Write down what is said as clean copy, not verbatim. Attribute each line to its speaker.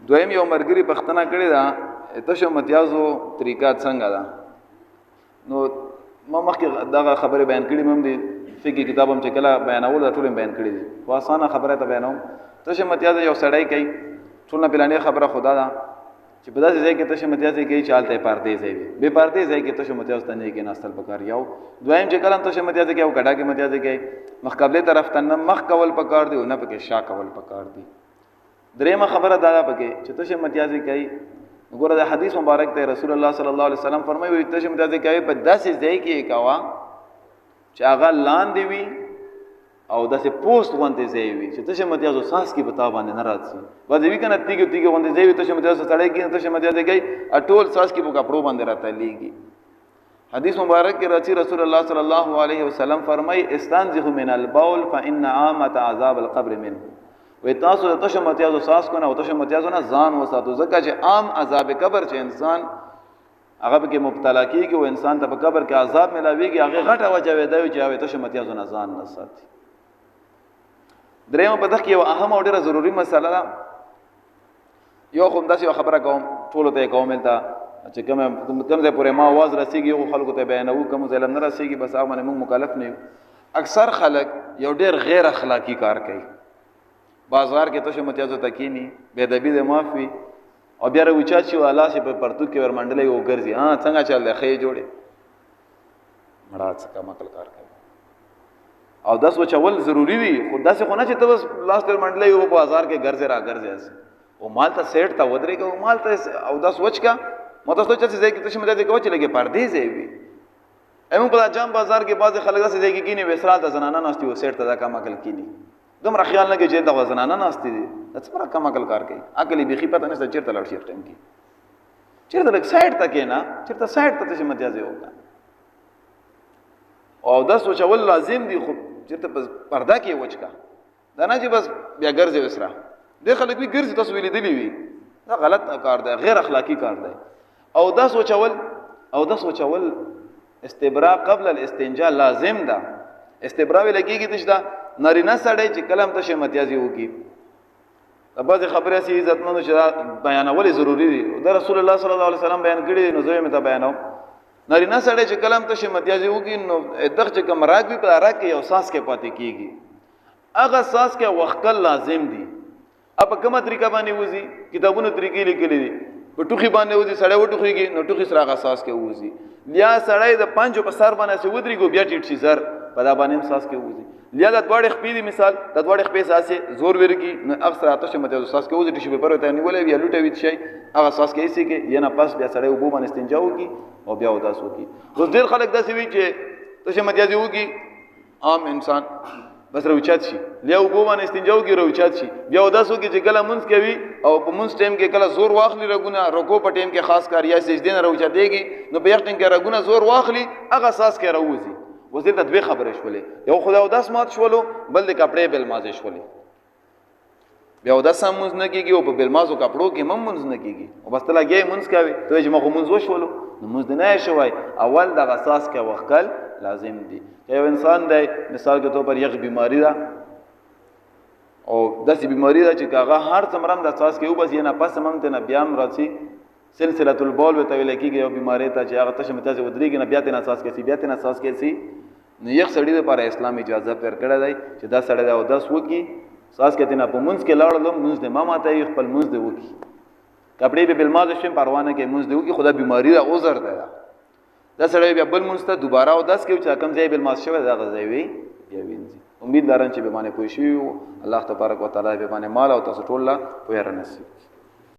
Speaker 1: دویم یو مرګري پښتنه کړی دا تشه متیازو طریقات څنګه ده. نو ما مخکې دغه خبره بیان کړې مم دي فقې کتاب هم چې کله بیانول ټول بیان کړی دي خو اسانه خبره ته بیانوم. تشه متیاز یو سړی کوي ټول نه پلانې خبره خدا ده چې په داسې ځای کې تشه متیاز کوي چې حالت پردې ځای وي بې پردې ځای کې تشه متیاز ته نه کې ناستل پکار یو. دویم چې کله تشه متیاز کوي او کډا کې متیاز کوي مخقبله طرف ته نه مخ کول پکار دی او نه پکې شا کول پکار دی. دریمه خبره دا ده پکې چې تشه متیاز کوي ګوره د حدیث مبارک ته رسول الله صلی الله علیه وسلم فرمایي تشه متیاز کوي په داسې ځای کې کوا چې هغه لاندې وي او داسې پوسټ غونډې ځای وي چې تشه متیاز ساس کې پتا باندې نه راځي باندې وی کنه تیګ غونډې ځای وي تشه متیاز سړی کې تشه متیاز کوي اټول ساس کې په کپړو باندې راته لیږي. حدیث مبارک کې رسول الله صلی الله علیه وسلم فرمایي استنزه من البول فان عامه عذاب القبر منه. وی تاسو د تشه متیاز ساس کو نه او تشه متیاز نه ځان وساتو ځکه چې عام عذاب قبر چې انسان هغه به کې مبتلا کیږي او انسان ته په قبر کې عذاب ملاويږي هغه غټه وجه وي دا چې هغه تشه متیاز نه ځان نه ساتي. درېمه په دغه یو اهم او ډیره ضروری مسله ده یو کوم داسې خبره کوم ټول ته کوم ته چې کوم ځای پورې ما आवाज رسیږي یو خلکو ته بیانو کوم ځای لم نه رسیږي بس هغه باندې موږ مکلف نه یو. اکثر خلک یو ډیر غیر اخلاقی کار کوي بازار کې تشه متیاز تکینی بے ادبی د معافي او بیا روچا چې والا چې په پرتو کې ورمنډلې او ګرځي ها څنګه چل دی خې جوړي مړه څه کار کوي او داس وچول ضروری وي خو داسې خو نه چې ته بس لاس تر منډلې او بازار کې ګرځي را ګرځي او مال ته سیټ تا ودرې کو مال ته او داس وچ کا مته څه چې ځای کې تشه متیاز کوي چې لګي پردې ځای وي ایمو په جام بازار کې بعض خلک داسې ځای کې کینی وسرال ته زنانه ناشتي او سیټ ته دا کم عقل کینی دومره خیال نه کې چې د زنانه ناشتي دي څه پر کم عقل کار کوي عقل بيخي پته نه چیرته لړ شي ټیم کې چیرته لګ سایډ ته کې نه چیرته سایډ ته تشه متیاز وکړه او داس وچول لازم دي خو چیرته پردا کې وچکا دا نه چې بس بیا ګرځي وسره د خلک وی ګرځي تاسو ویلې دی وی دا غلط کار دی غیر اخلاقی کار دی. او داس وچول استبراء قبل الاستنجاء لازم ده. استبراء لګيږي چې نارینه سړی چې کلم تشه متیازي وکي د بعض خبرې سي عزتمنو چې بیانول ضروری دي دا رسول الله صلی الله علیه وسلم بیان کړی نو زه مې ته بیانو. نارینه سړی چې کلم تشه متیازي وکي نو دغه چې کوم راګ وي په راګ کې یو ساس کې پاتې کیږي هغه ساس کې وختل لازم دي. اپ کومه طریقه باندې وځي کتابونو طریقې لیکلې دي په ټوخي باندې وځي سړی وټوخيږي نو ټوخي سره هغه ساس کې وځي لیا سړی د پنځو په سر باندې سي ودري ګو بیا ټیټ شي زر په دا باندې ساس کې وځي لیا د دوړې خپې دي مثال د دوړې خپې ساسه زور ورګي نو اکثر آتش مته ساس کې وځي چې په پرته نیولې بیا لوټه وي شي هغه ساس کې سي کې یا نه پاس بیا سړی وبو باندې استنجا وکي او بیا وداس وکي. اوس ډیر خلک داسې وي چې تشه متیازي وکي عام انسان بس روچات شي لیا وبو باندې استنجا وکي روچات شي بیا وداس وکي چې کله منځ کوي او په منځ ټیم کې کله زور واخلي رګونه رکو په ټیم کې خاص کار یا سجدي نه روچات دیږي نو په یقین کې رګونه زور واخلي هغه ساس کې راوځي. وزیر ته دوه خبرې شولې یو خدای او داس مات شولو بل د کپڑے بل مازه شولې بیا او داس مونږ نه کیږي او په بل مازو کپړو کې مونږ نه کیږي او بس تلا کې مونږ کوي ته چې مخ مونږ وشولو نو مونږ نه شوي اول د غساس کې وکل لازم دي. یو انسان دی مثال کے طور پر یو بیماری ده او داسې بیماری ده چې هغه هر څمرم د اساس کې او بس یې نه پس مم ته نه بیام راځي سلسله البول وته ویل کېږي یو بیماری ته چې هغه تشه متیازي ودرېږي نه بیا ته اساس کې بیا ته اساس کې نو یو سړی لپاره اسلام اجازه پر کړی دی چې دا سړی دا وداس وکي ساس کې نه په منځ کې لاړل منځ د ما ماته خپل منځ دی وکي کپڑے به بل مازه شم پروانه کې منځ دی وکي خدا بیماری دا عذر ده دا سړی بیا بل منځ ته دوباره وداس کې چې کم ځای بل ماز شوی دا غځي وي بیا وینځي. امید لرم چې به باندې پوه شئ الله تبارک وتعالى به باندې مال او تاسو ټول لا پوهه رانصیب